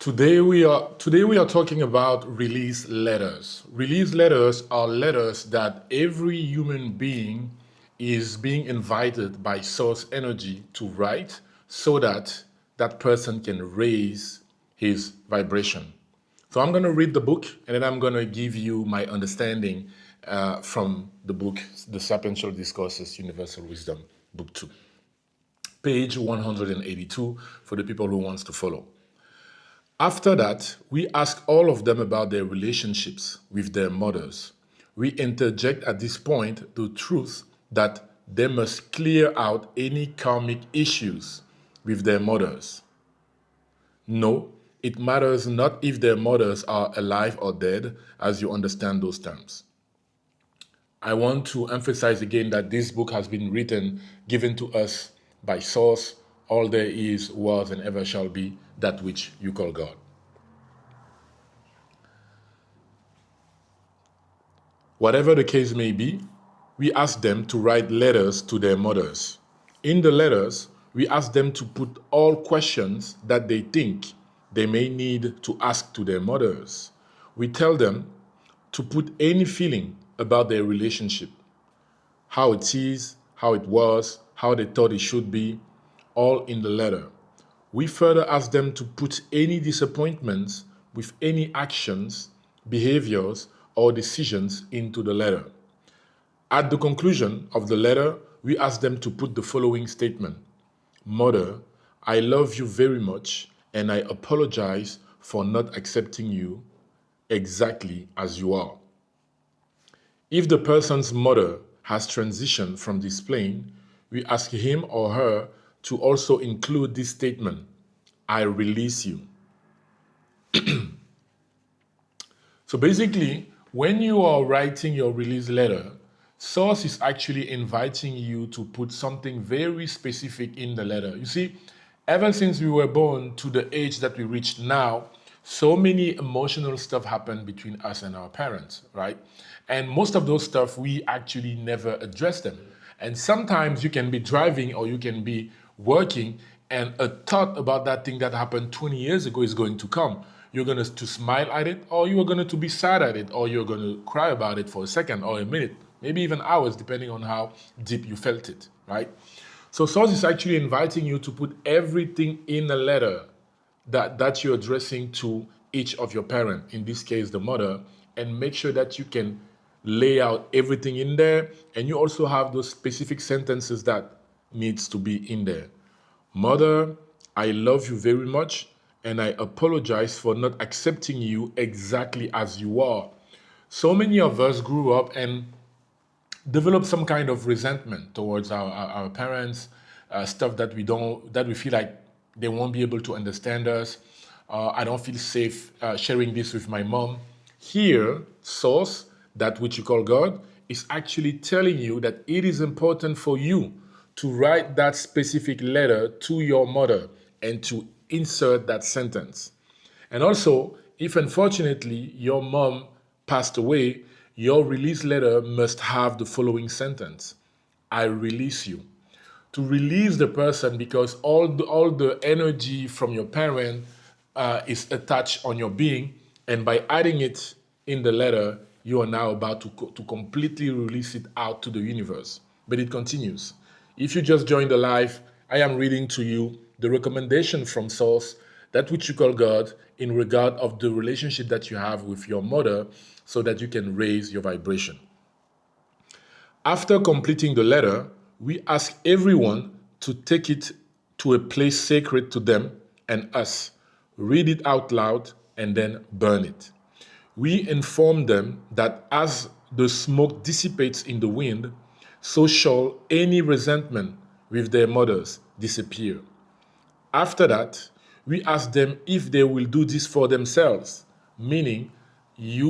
Today we are talking about release letters. Release letters are letters that every human being is being invited by source energy to write so that that person can raise his vibration. So I'm going to read the book and then I'm going to give you my understanding from the book, The Sapiential Discourses, Universal Wisdom, Book 2, page 182 for the people who wants to follow. After that, we ask all of them about their relationships with their mothers. We interject at this point the truth that they must clear out any karmic issues with their mothers. No, it matters not if their mothers are alive or dead, as you understand those terms. I want to emphasize again that this book has been written, given to us by source. All there is, was, and ever shall be, that which you call God. Whatever the case may be, we ask them to write letters to their mothers. In the letters, we ask them to put all questions that they think they may need to ask to their mothers. We tell them to put any feeling about their relationship, how it is, how it was, how they thought it should be, all in the letter. We further ask them to put any disappointments with any actions, behaviors, or decisions into the letter. At the conclusion of the letter, we ask them to put the following statement: Mother, I love you very much, and I apologize for not accepting you exactly as you are. If the person's mother has transitioned from this plane, we ask him or her to also include this statement: I release you. So basically, when you are writing your release letter, Source is actually inviting you to put something very specific in the letter. You see, ever since we were born to the age that we reach now, so many emotional stuff happened between us and our parents, right? And most of those stuff, we actually never address them. And sometimes you can be driving or you can be working and a thought about that thing that happened 20 years ago is going to come. You're going to smile at it, or you're going to be sad at it, or you're going to cry about it for a second or a minute, maybe even hours, depending on how deep you felt it, right? So Source is actually inviting you to put everything in a letter that you're addressing to each of your parents, in this case, the mother, and make sure that you can lay out everything in there. And you also have those specific sentences that needs to be in there. Mother, I love you very much, and I apologize for not accepting you exactly as you are. So many of us grew up and developed some kind of resentment towards our parents, stuff that we feel like they won't be able to understand us. I don't feel safe sharing this with my mom. Here, Source, that which you call God, is actually telling you that it is important for you to write that specific letter to your mother and to insert that sentence. And also, if unfortunately your mom passed away, your release letter must have the following sentence: I release you. To release the person, because all the energy from your parent is attached on your being, and by adding it in the letter, you are now about to completely release it out to the universe. But it continues. If you just joined the live, I am reading to you the recommendation from Source, that which you call God, in regard of the relationship that you have with your mother, so that you can raise your vibration. After completing the letter, we ask everyone to take it to a place sacred to them and us, read it out loud, and then burn it. We inform them that as the smoke dissipates in the wind, so shall any resentment with their mothers disappear. After that, we ask them if they will do this for themselves, meaning it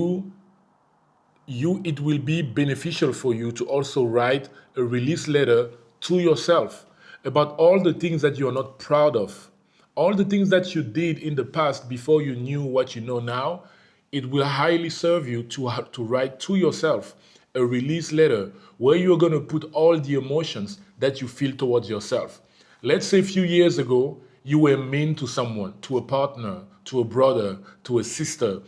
will be beneficial for you to also write a release letter to yourself about all the things that you are not proud of, all the things that you did in the past before you knew what you know now. It will highly serve you to write to yourself a release letter where you're going to put all the emotions that you feel towards yourself. Let's say a few years ago, you were mean to someone, to a partner, to a brother, to a sister.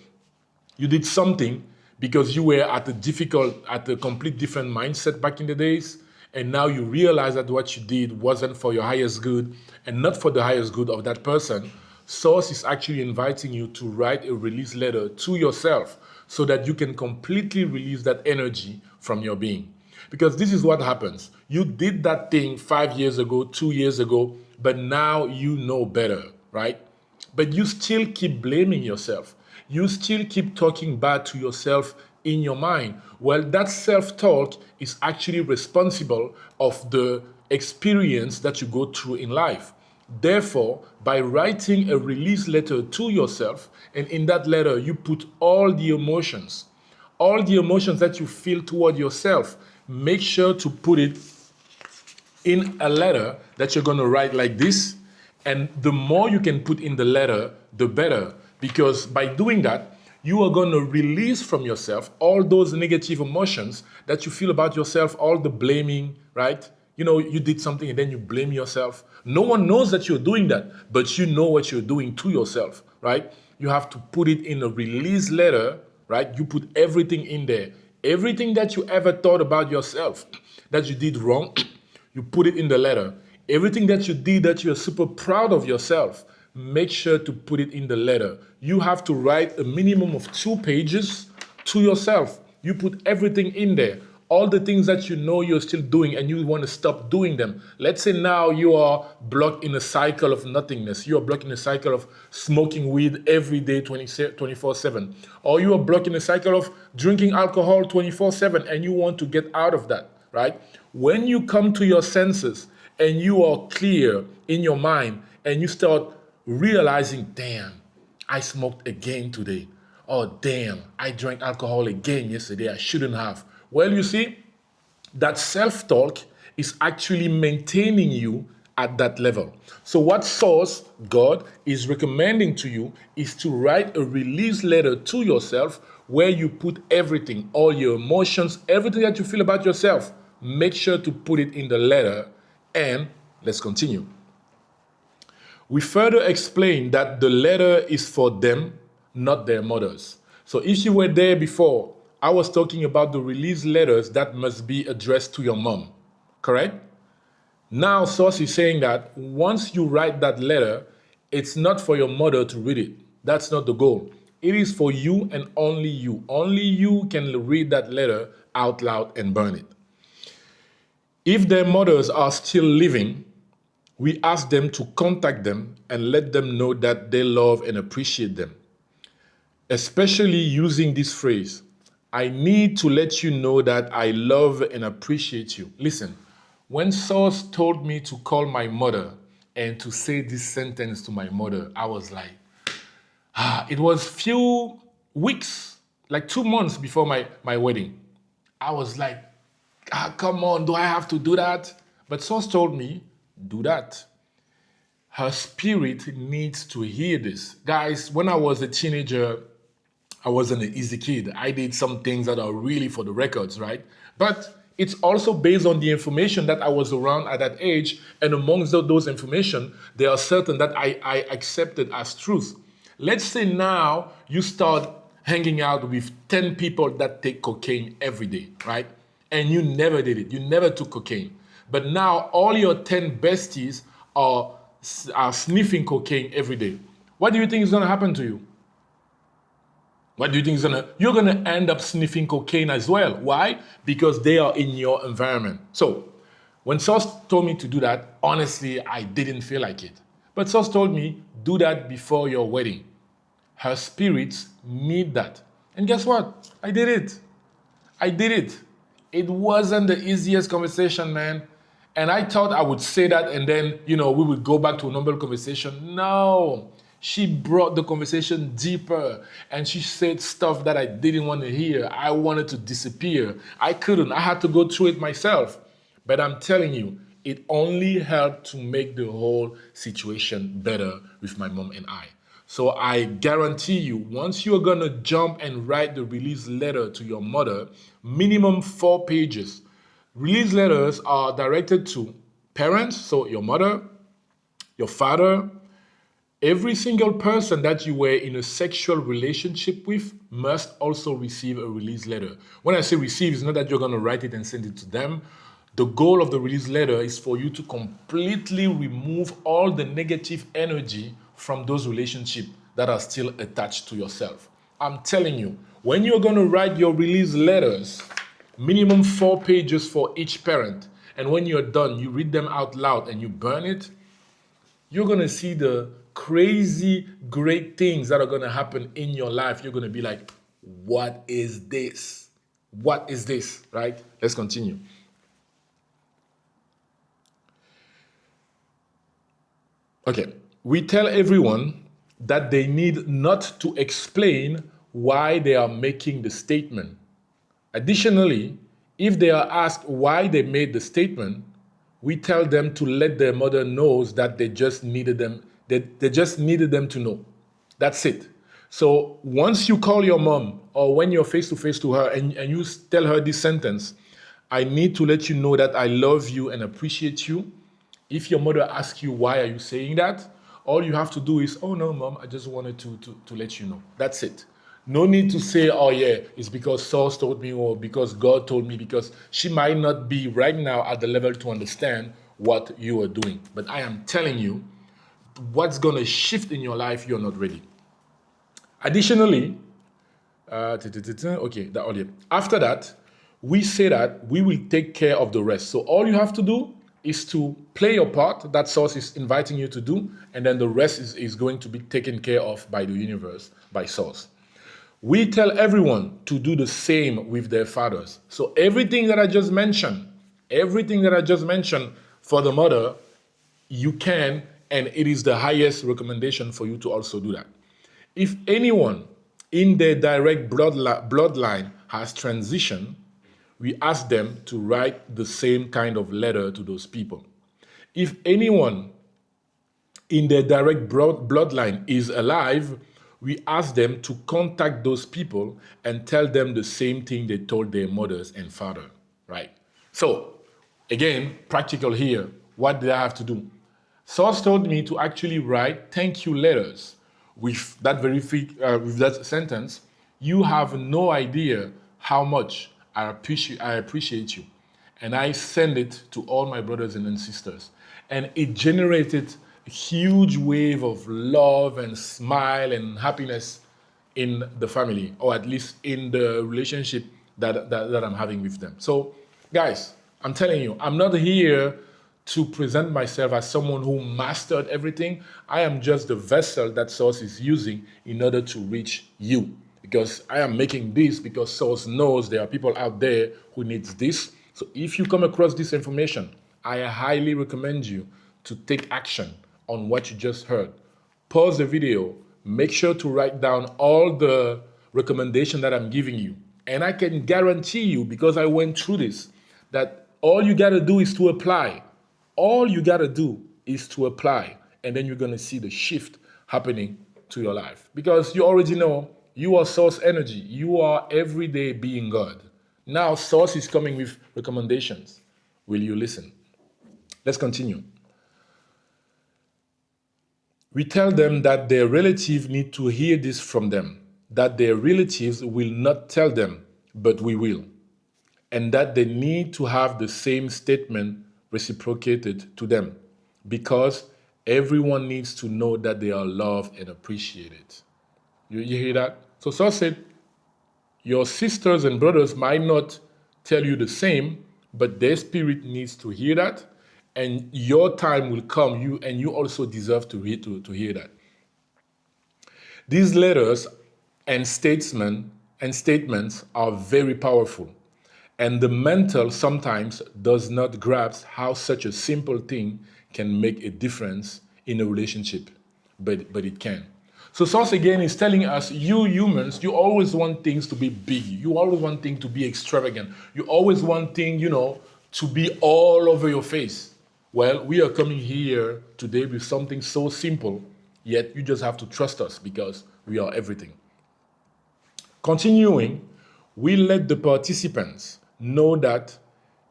You did something because you were at a complete different mindset back in the days, and now you realize that what you did wasn't for your highest good and not for the highest good of that person. Source is actually inviting you to write a release letter to yourself so that you can completely release that energy from your being. Because this is what happens. You did that thing 5 years ago, 2 years ago, but now you know better, right? But you still keep blaming yourself. You still keep talking bad to yourself in your mind. Well, that self-talk is actually responsible of the experience that you go through in life. Therefore, by writing a release letter to yourself, and in that letter you put all the emotions that you feel toward yourself, make sure to put it in a letter that you're going to write like this. And the more you can put in the letter, the better. Because by doing that, you are going to release from yourself all those negative emotions that you feel about yourself, all the blaming, right? You know, you did something and then you blame yourself. No one knows that you're doing that, but you know what you're doing to yourself, right? You have to put it in a release letter, right? You put everything in there. Everything that you ever thought about yourself that you did wrong, you put it in the letter. Everything that you did that you're super proud of yourself, make sure to put it in the letter. You have to write a minimum of 2 pages to yourself. You put everything in there. All the things that you know you're still doing and you want to stop doing them. Let's say now you are blocked in a cycle of nothingness. You are blocked in a cycle of smoking weed every day 24/7. Or you are blocked in a cycle of drinking alcohol 24/7 and you want to get out of that, right? When you come to your senses and you are clear in your mind and you start realizing, damn, I smoked again today. Oh, damn, I drank alcohol again yesterday. I shouldn't have. Well, you see, that self-talk is actually maintaining you at that level. So what source, God, is recommending to you is to write a release letter to yourself where you put everything, all your emotions, everything that you feel about yourself. Make sure to put it in the letter, and let's continue. We further explain that the letter is for them, not their mothers. So if you were there before, I was talking about the release letters that must be addressed to your mom, correct? Now, Source is saying that once you write that letter, it's not for your mother to read it. That's not the goal. It is for you and only you. Only you can read that letter out loud and burn it. If their mothers are still living, we ask them to contact them and let them know that they love and appreciate them. Especially using this phrase, I need to let you know that I love and appreciate you. Listen, when Source told me to call my mother and to say this sentence to my mother, I was like, it was few weeks, like 2 months before my wedding. I was like, come on, do I have to do that? But Source told me, do that. Her spirit needs to hear this. Guys, when I was a teenager, I wasn't an easy kid. I did some things that are really for the records, right? But it's also based on the information that I was around at that age. And amongst those information, there are certain that I accepted as truth. Let's say now you start hanging out with 10 people that take cocaine every day, right? And you never did it. You never took cocaine. But now all your 10 besties are sniffing cocaine every day. What do you think is going to happen to you? What do you think is you're gonna end up sniffing cocaine as well. Why? Because they are in your environment. So when Source told me to do that, honestly, I didn't feel like it. But Source told me, do that before your wedding. Her spirits need that. And guess what? I did it. I did it. It wasn't the easiest conversation, man. And I thought I would say that and then, we would go back to a normal conversation. No. She brought the conversation deeper and she said stuff that I didn't want to hear. I wanted to disappear. I couldn't. I had to go through it myself. But I'm telling you, it only helped to make the whole situation better with my mom and I. So I guarantee you, once you're going to jump and write the release letter to your mother, minimum 4 pages. Release letters are directed to parents, so your mother, your father, Every single person that you were in a sexual relationship with must also receive a release letter. When I say receive, it's not that you're going to write it and send it to them. The goal of the release letter is for you to completely remove all the negative energy from those relationships that are still attached to yourself. I'm telling you, when you're going to write your release letters, minimum 4 pages for each parent, and when you're done, you read them out loud and you burn it, you're going to see the crazy great things that are going to happen in your life. You're going to be like, what is this? What is this? Right? Let's continue. Okay. We tell everyone that they need not to explain why they are making the statement. Additionally, if they are asked why they made the statement, we tell them to let their mother know that they just needed them. They just needed them to know. That's it. So once you call your mom or when you're face to face to her and you tell her this sentence, I need to let you know that I love you and appreciate you. If your mother asks you why are you saying that, all you have to do is, oh no, mom, I just wanted to let you know. That's it. No need to say, oh yeah, it's because source told me or because God told me, because she might not be right now at the level to understand what you are doing. But I am telling you, what's going to shift in your life, you're not ready. Additionally, okay, after that, we say that we will take care of the rest. So all you have to do is to play your part that source is inviting you to do, and then the rest is going to be taken care of by the universe, by source. We tell everyone to do the same with their fathers. So everything that I just mentioned for the mother, you can, and it is the highest recommendation for you to also do that. If anyone in their direct bloodline has transitioned, we ask them to write the same kind of letter to those people. If anyone in their direct bloodline is alive, we ask them to contact those people and tell them the same thing they told their mothers and father, right? So, again, practical here. What did I have to do? Source told me to actually write thank you letters with that with that sentence. You have no idea how much I appreciate you. And I send it to all my brothers and sisters. And it generated a huge wave of love and smile and happiness in the family, or at least in the relationship that I'm having with them. So, guys, I'm telling you, I'm not here to present myself as someone who mastered everything. I am just the vessel that Source is using in order to reach you. Because I am making this because Source knows there are people out there who needs this. So if you come across this information, I highly recommend you to take action on what you just heard. Pause the video, make sure to write down all the recommendation that I'm giving you. And I can guarantee you, because I went through this, that all you gotta do is to apply. All you gotta do is to apply, and then you're gonna see the shift happening to your life. Because you already know you are source energy. You are every day being God. Now source is coming with recommendations. Will you listen? Let's continue. We tell them that their relatives need to hear this from them, that their relatives will not tell them, but we will, and that they need to have the same statement reciprocated to them, because everyone needs to know that they are loved and appreciated. You hear that? So Saul said, your sisters and brothers might not tell you the same, but their spirit needs to hear that, and your time will come. You also deserve to hear that. These letters and statements are very powerful, and the mental sometimes does not grasp how such a simple thing can make a difference in a relationship, but it can. So Source again is telling us, you humans, you always want things to be big. You always want things to be extravagant. You always want things, to be all over your face. Well, we are coming here today with something so simple, yet you just have to trust us because we are everything. Continuing, we let the participants know that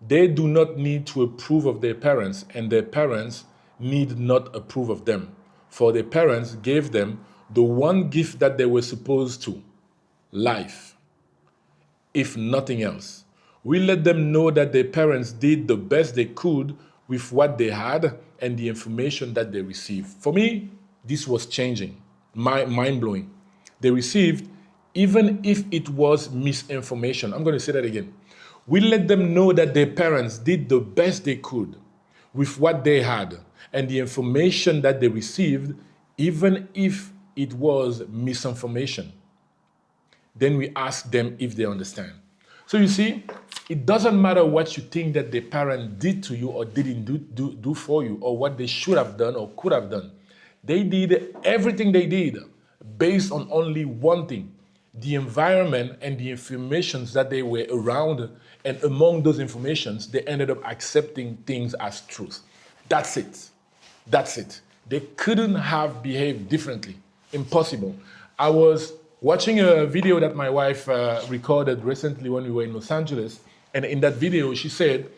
they do not need to approve of their parents, and their parents need not approve of them. for their parents gave them the one gift that they were supposed to, life, if nothing else. We let them know that their parents did the best they could with what they had and the information that they received. For me, this was changing, mind-blowing. They received, even if it was misinformation. I'm going to say that again. We let them know that their parents did the best they could with what they had and the information that they received, even if it was misinformation. Then we ask them if they understand. So you see, it doesn't matter what you think that the parent did to you or didn't do for you, or what they should have done or could have done. They did everything they did based on only one thing: the environment and the informations that they were around. And among those informations, they ended up accepting things as truth. That's it. That's it. They couldn't have behaved differently. Impossible. I was watching a video that my wife recorded recently when we were in Los Angeles. And in that video, she said,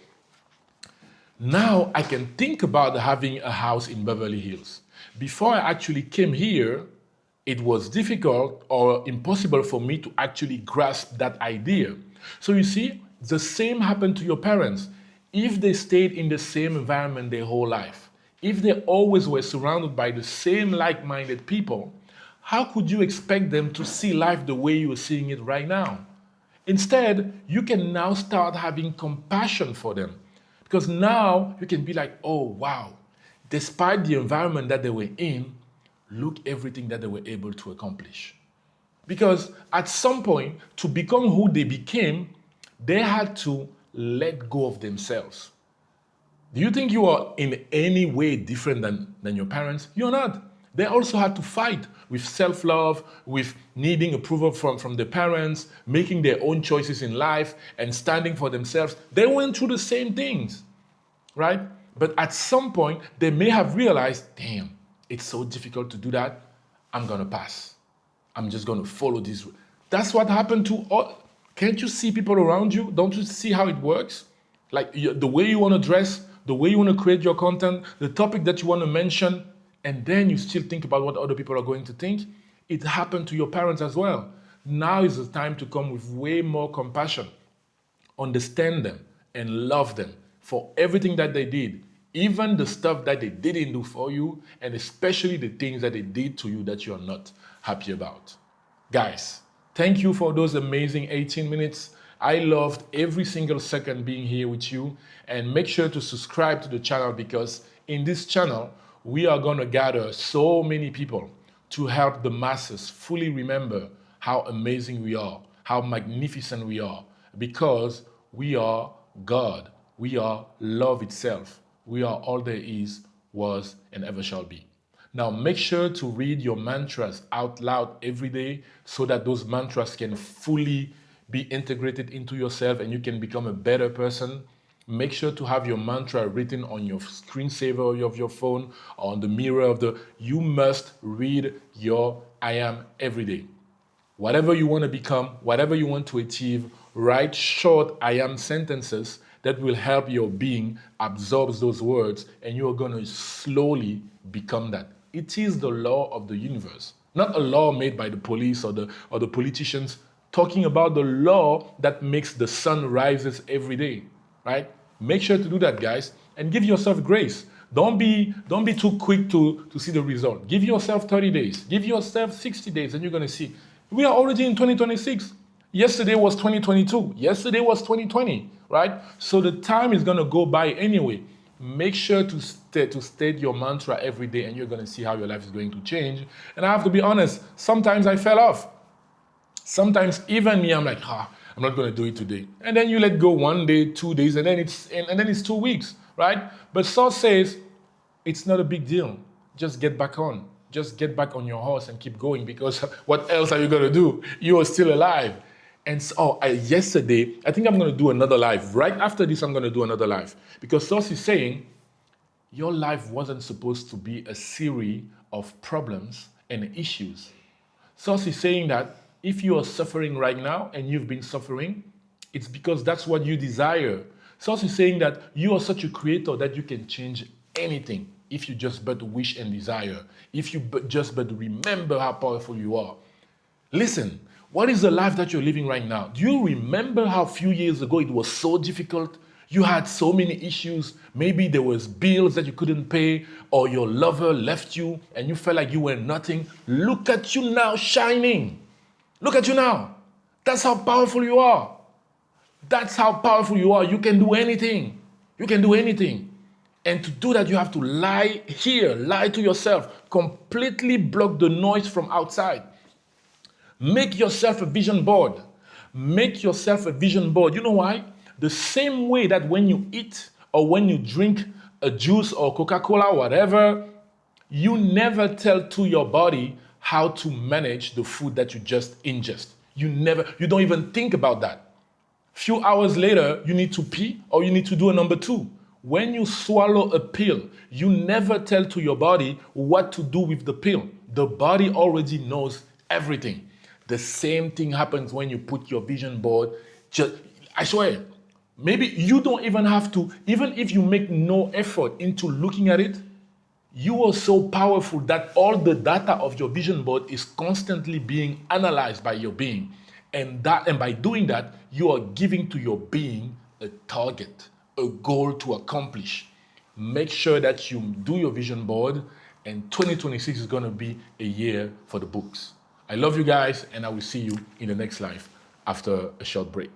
now I can think about having a house in Beverly Hills. Before I actually came here, it was difficult or impossible for me to actually grasp that idea. So you see, the same happened to your parents. If they stayed in the same environment their whole life, if they always were surrounded by the same like-minded people, how could you expect them to see life the way you are seeing it right now? Instead, you can now start having compassion for them, because now you can be like, oh, wow, despite the environment that they were in, look everything that they were able to accomplish. Because at some point, to become who they became, they had to let go of themselves. Do you think you are in any way different than your parents? You're not. They also had to fight with self-love, with needing approval from their parents, making their own choices in life, and standing for themselves. They went through the same things, right? But at some point, they may have realized, damn, it's so difficult to do that. I'm going to pass. I'm just going to follow this. That's what happened to all. Can't you see people around you? Don't you see how it works? Like the way you want to dress, the way you want to create your content, the topic that you want to mention, and then you still think about what other people are going to think. It happened to your parents as well. Now is the time to come with way more compassion. Understand them and love them for everything that they did, even the stuff that they didn't do for you, and especially the things that they did to you that you are not happy about. Guys, thank you for those amazing 18 minutes. I loved every single second being here with you. And make sure to subscribe to the channel, because in this channel, we are going to gather so many people to help the masses fully remember how amazing we are, how magnificent we are, because we are God. We are love itself. We are all there is, was, and ever shall be. Now, make sure to read your mantras out loud every day so that those mantras can fully be integrated into yourself and you can become a better person. Make sure to have your mantra written on your screensaver of your phone or on the mirror of the... You must read your I am every day. Whatever you want to become, whatever you want to achieve, write short I am sentences that will help your being absorb those words, and you are going to slowly become that. It is the law of the universe, not a law made by the police or the politicians, talking about the law that makes the sun rises every day, right? Make sure to do that, guys, and give yourself grace. Don't be too quick to see the result. Give yourself 30 days. Give yourself 60 days, and you're going to see. We are already in 2026. Yesterday was 2022. Yesterday was 2020, right? So the time is going to go by anyway. Make sure to state your mantra every day, and you're going to see how your life is going to change. And I have to be honest, sometimes I fell off. Sometimes even me, I'm like, I'm not going to do it today. And then you let go 1 day, 2 days, and then it's 2 weeks, right? But Saul says, it's not a big deal. Just get back on. Just get back on your horse and keep going, because what else are you going to do? You are still alive. And so yesterday, I think I'm going to do another live. Right after this, I'm going to do another live. Because Sauce is saying, your life wasn't supposed to be a series of problems and issues. Sauce is saying that if you are suffering right now and you've been suffering, it's because that's what you desire. Sauce is saying that you are such a creator that you can change anything. if you just but wish and desire, if you just but remember how powerful you are. Listen, what is the life that you're living right now? Do you remember how a few years ago it was so difficult? You had so many issues. Maybe there was bills that you couldn't pay, or your lover left you and you felt like you were nothing. Look at you now shining. Look at you now. That's how powerful you are. That's how powerful you are. You can do anything. You can do anything. And to do that, you have to lie here, lie to yourself, completely block the noise from outside. Make yourself a vision board. Make yourself a vision board. You know why? The same way that when you eat or when you drink a juice or Coca-Cola, whatever, you never tell to your body how to manage the food that you just ingest. You don't even think about that. Few hours later, you need to pee or you need to do a number two. When you swallow a pill, you never tell to your body what to do with the pill. The body already knows everything. The same thing happens when you put your vision board. I swear, maybe you don't even have to, even if you make no effort into looking at it, you are so powerful that all the data of your vision board is constantly being analyzed by your being. And by doing that, you are giving to your being a target, a goal to accomplish. Make sure that you do your vision board, and 2026 is going to be a year for the books. I love you guys, and I will see you in the next live after a short break.